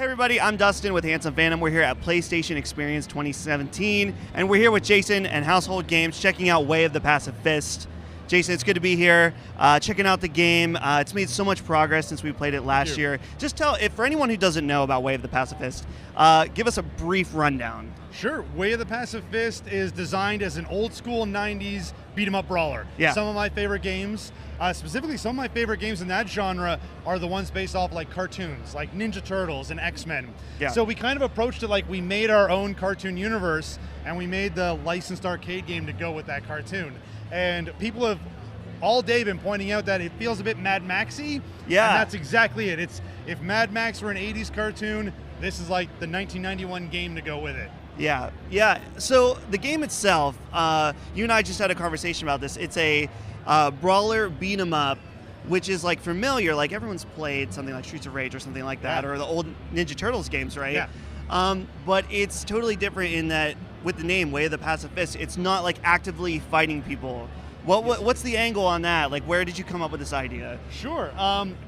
everybody, I'm Dustin with Handsome Phantom. We're here at PlayStation Experience 2017, and we're here with Jason and Household Games checking out Way of the Passive Fist. Jason, it's good to be here, checking out the game. It's made so much progress since we played it last year. Just tell, for anyone who doesn't know about Way of the Passive Fist, give us a brief rundown. Sure. Way of the Passive Fist is designed as an old school 90s beat-em-up brawler. Yeah. Some of my favorite games, specifically some of my favorite games in that genre are the ones based off like cartoons, like Ninja Turtles and X-Men. Yeah. So we kind of approached it like we made our own cartoon universe, and we made the licensed arcade game to go with that cartoon. And people have all day been pointing out that it feels a bit Mad Max-y. Yeah. And that's exactly it. If Mad Max were an 80s cartoon, this is like the 1991 game to go with it. Yeah. So the game itself, you and I just had a conversation about this. It's a brawler beat 'em up, which is like familiar. Like everyone's played something like Streets of Rage or something like that, or the old Ninja Turtles games, right? Yeah. But it's totally different in that with the name Way of the Passive Fist, it's not like actively fighting people. What's the angle on that? Like, where did you come up with this idea? Sure.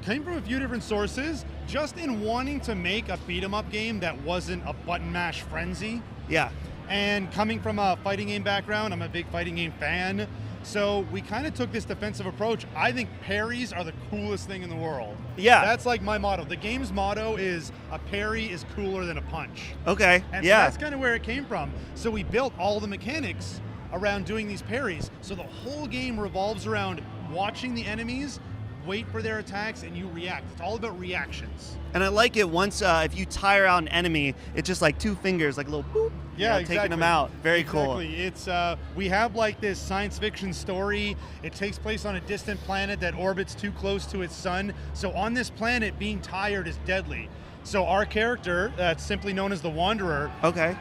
Came from a few different sources. Just in wanting to make a beat 'em up game that wasn't a button mash frenzy. Yeah. And coming from a fighting game background, I'm a big fighting game fan. So we kind of took this defensive approach. I think parries are the coolest thing in the world. Yeah. That's like my motto. The game's motto is a parry is cooler than a punch. Okay. And yeah. so that's kind of where it came from. So we built all the mechanics around doing these parries. So the whole game revolves around watching the enemies, wait for their attacks, and you react. It's all about reactions. And I like it once, if you tire out an enemy, it's just like two fingers, like a little boop. Yeah, exactly. Taking them out. Very cool. It's we have like this science fiction story. It takes place on a distant planet that orbits too close to its sun. So on this planet, being tired is deadly. So our character, that's simply known as the Wanderer,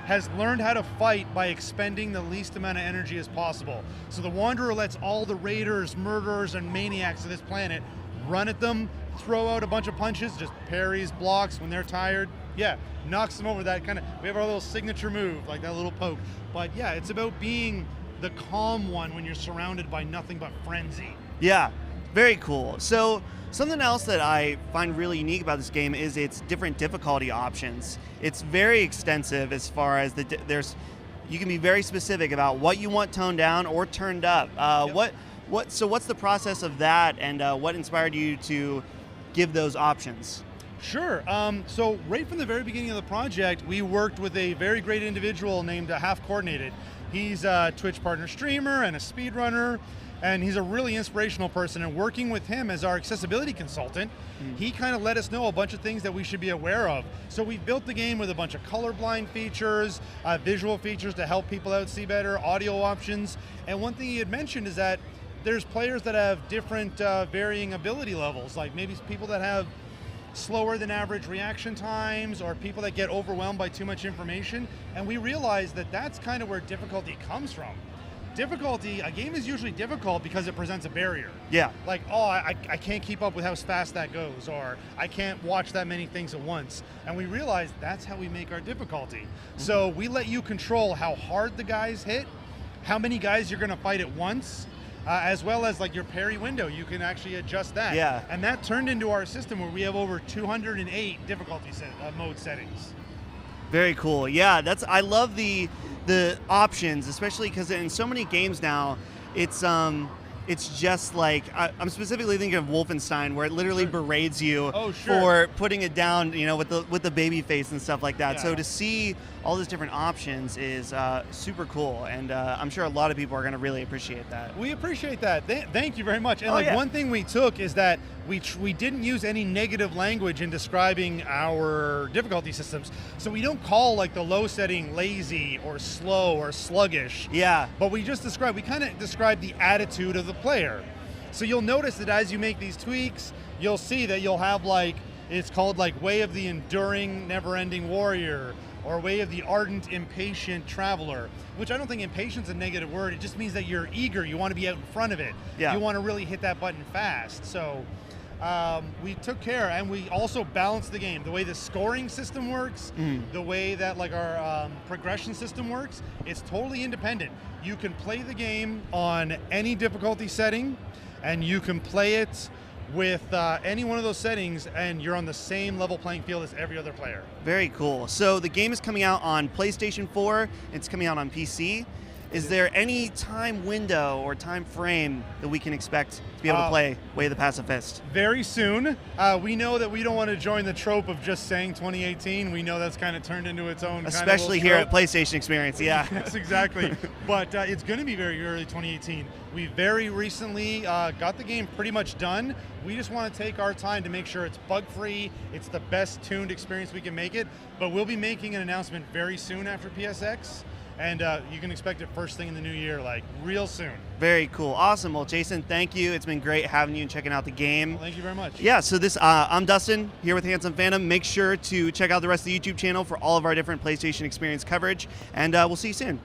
has learned how to fight by expending the least amount of energy as possible. So the Wanderer lets all the raiders, murderers, and maniacs of this planet run at them, throw out a bunch of punches, just parries, blocks when they're tired. Yeah, knocks them over. That kind of, we have our little signature move, like that little poke. But yeah, it's about being the calm one when you're surrounded by nothing but frenzy. Yeah, very cool. So something else that I find really unique about this game is its different difficulty options. It's very extensive as far as you can be very specific about what you want toned down or turned up. Yep. So what's the process of that, and what inspired you to give those options? Sure. So right from the very beginning of the project, we worked with a very great individual named Half Coordinated. He's a Twitch partner streamer and a speedrunner, and he's a really inspirational person. And working with him as our accessibility consultant, he kind of let us know a bunch of things that we should be aware of. So we built the game with a bunch of colorblind features, visual features to help people out see better, audio options. And one thing he had mentioned is that there's players that have different varying ability levels, like maybe people that have slower than average reaction times, or people that get overwhelmed by too much information. And we realized that that's kind of where difficulty comes from. A game is usually difficult because it presents a barrier. Yeah. Like, oh, I can't keep up with how fast that goes, or I can't watch that many things at once. And we realized that's how we make our difficulty. So we let you control how hard the guys hit, how many guys you're gonna fight at once, as well as like your parry window. You can actually adjust that. Yeah. And that turned into our system where we have over 208 difficulty mode settings. Very cool. Yeah, I love the options, especially because in so many games now, it's just like I'm specifically thinking of Wolfenstein, where it literally berates you for putting it down, with the baby face and stuff like that. Yeah. So to see all these different options is super cool, and I'm sure a lot of people are going to really appreciate that. We appreciate that. Thank you very much. And one thing we took is that we didn't use any negative language in describing our difficulty systems. So we don't call like the low setting lazy or slow or sluggish. Yeah. But we kind of describe the attitude of the player. So you'll notice that as you make these tweaks, you'll see that you'll have it's called like Way of the Enduring Never-Ending Warrior, or Way of the Ardent Impatient Traveler, which I don't think impatient's a negative word. It just means that you're eager, you want to be out in front of it. Yeah. You want to really hit that button fast. So we took care, and we also balanced the game. The way the scoring system works, the way that like our progression system works, it's totally independent. You can play the game on any difficulty setting, and you can play it with any one of those settings, and you're on the same level playing field as every other player. Very cool. So the game is coming out on PlayStation 4. It's coming out on PC. Is there any time window or time frame that we can expect to be able to play Way of the Passive Fist? Very soon. We know that we don't want to join the trope of just saying 2018. We know that's kind of turned into its own Especially kind of here at PlayStation Experience, yeah. Yes, exactly. But it's going to be very early 2018. We very recently got the game pretty much done. We just want to take our time to make sure it's bug-free, it's the best tuned experience we can make it, but we'll be making an announcement very soon after PSX. And you can expect it first thing in the new year, like real soon. Very cool. Awesome. Well, Jason, thank you. It's been great having you and checking out the game. Well, thank you very much. Yeah, so I'm Dustin here with Handsome Phantom. Make sure to check out the rest of the YouTube channel for all of our different PlayStation Experience coverage, and we'll see you soon.